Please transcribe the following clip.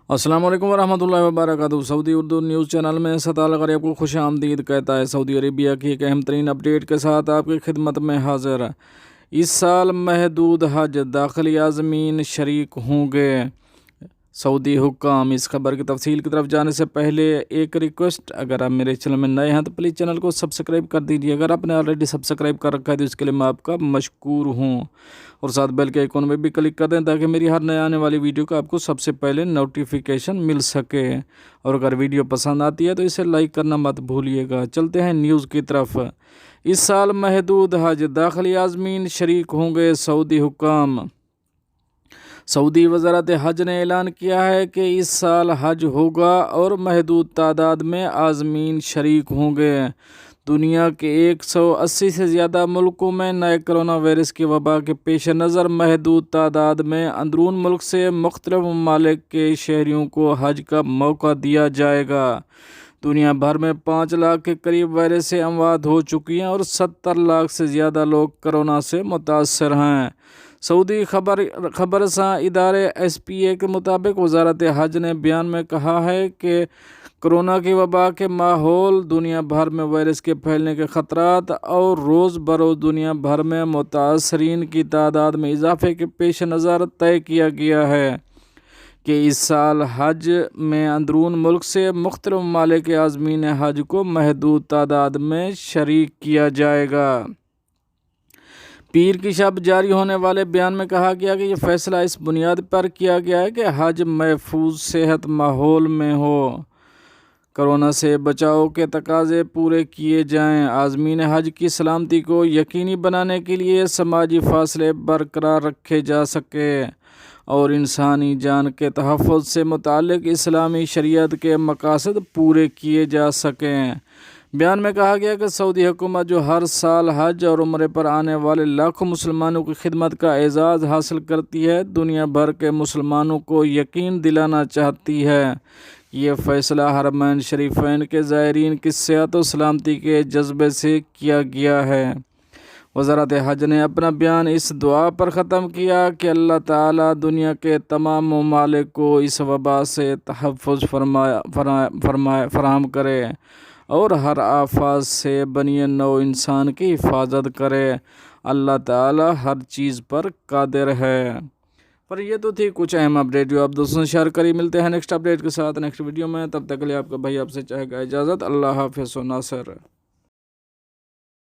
अस्सलाम वालेकुम वरहमतुल्लाहि वबरकातुहू। सऊदी उर्दू न्यूज़ चैनल में सताल गरीब को खुश आमदीद कहता है। सऊदी अरेबिया की एक अहम तरीन अपडेट के साथ आपकी खिदमत में हाजिर। इस साल महदूद हज दाखिली आज़मीन शरीक होंगे सऊदी हुक्काम। इस खबर की तफसील की तरफ जाने से पहले एक रिक्वेस्ट, अगर आप मेरे चैनल में नए हैं तो प्लीज़ चैनल को सब्सक्राइब कर दीजिए। अगर आपने ऑलरेडी सब्सक्राइब कर रखा है तो इसके लिए मैं आपका मशकूर हूँ, और साथ बेल के आइकॉन में भी क्लिक कर दें ताकि मेरी हर नए आने वाली वीडियो का आपको सबसे पहले नोटिफिकेशन मिल सके। और अगर वीडियो पसंद आती है तो इसे लाइक करना मत भूलिएगा। चलते हैं न्यूज़ की तरफ। इस साल महदूद हज दाखिली आज़मीन शरीक होंगे सऊदी हुक्काम। सऊदी वज़ारत हज ने ऐलान किया है कि इस साल हज होगा और महदूद तादाद में आज़मीन शरीक होंगे। दुनिया के 180 से ज़्यादा मुल्कों में नए कोरोना वायरस की वबा के पेश नज़र महदूद तादाद में अंदरून मुल्क से मुख्तलिफ ममालिक के शहरियों को हज का मौका दिया जाएगा। दुनिया भर में 5 लाख के करीब वायरस से अमवात हो चुकी हैं और 70 लाख से ज़्यादा लोग कोरोना से मुतासर हैं। सऊदी खबरसां इदारे SPA के मुताबिक वज़ारत हज ने बयान में कहा है कि कोरोना की वबा के माहौल, दुनिया भर में वायरस के फैलने के ख़तरात और रोज़ बरोज़ दुनिया भर में मुतासरीन की तादाद में इजाफे के पेश नज़र तय किया गया है कि इस साल हज में अंदरून मुल्क से मुख्तलिफ ममालिक के आज़मीन हज को महदूद तादाद में शरीक किया जाएगा। पीर की शब जारी होने वाले बयान में कहा गया कि यह फ़ैसला इस बुनियाद पर किया गया है कि हज महफूज सेहत माहौल में हो, कोरोना से बचाव के तकाजे पूरे किए जाएं, आज़मीन हज की सलामती को यकीनी बनाने के लिए समाजी फासले बरकरार रखे जा सके और इंसानी जान के तहफ़्फ़ुज़ से मुताल्लिक़ इस्लामी शरीयत के मकासद पूरे किए जा सकें। बयान में कहा गया कि सऊदी हुकूमत जो हर साल हज और उम्रे पर आने वाले लाखों मुसलमानों की खिदमत का एजाज़ हासिल करती है, दुनिया भर के मुसलमानों को यकीन दिलाना चाहती है। ये फ़ैसला हरमैन शरीफैन के ज़ायरीन की सेहत और सलामती के जज्बे से किया गया है। वज़ारत हज ने अपना बयान इस दुआ पर ख़त्म किया कि अल्लाह ताला दुनिया के तमाम ममालिक को इस वबा से तहफ़्फ़ुज़ फराहम करे और हर आफत से बनी नौ इंसान की हिफाजत करे। अल्लाह ताला हर चीज़ पर कादिर है। पर ये तो थी कुछ अहम अपडेट जो आप दोस्तों से शेयर करी। मिलते हैं नेक्स्ट अपडेट के साथ नेक्स्ट वीडियो में। तब तक के लिए आपका भाई आपसे चाहेगा इजाज़त। अल्लाह हाफ़िज़ व नासिर।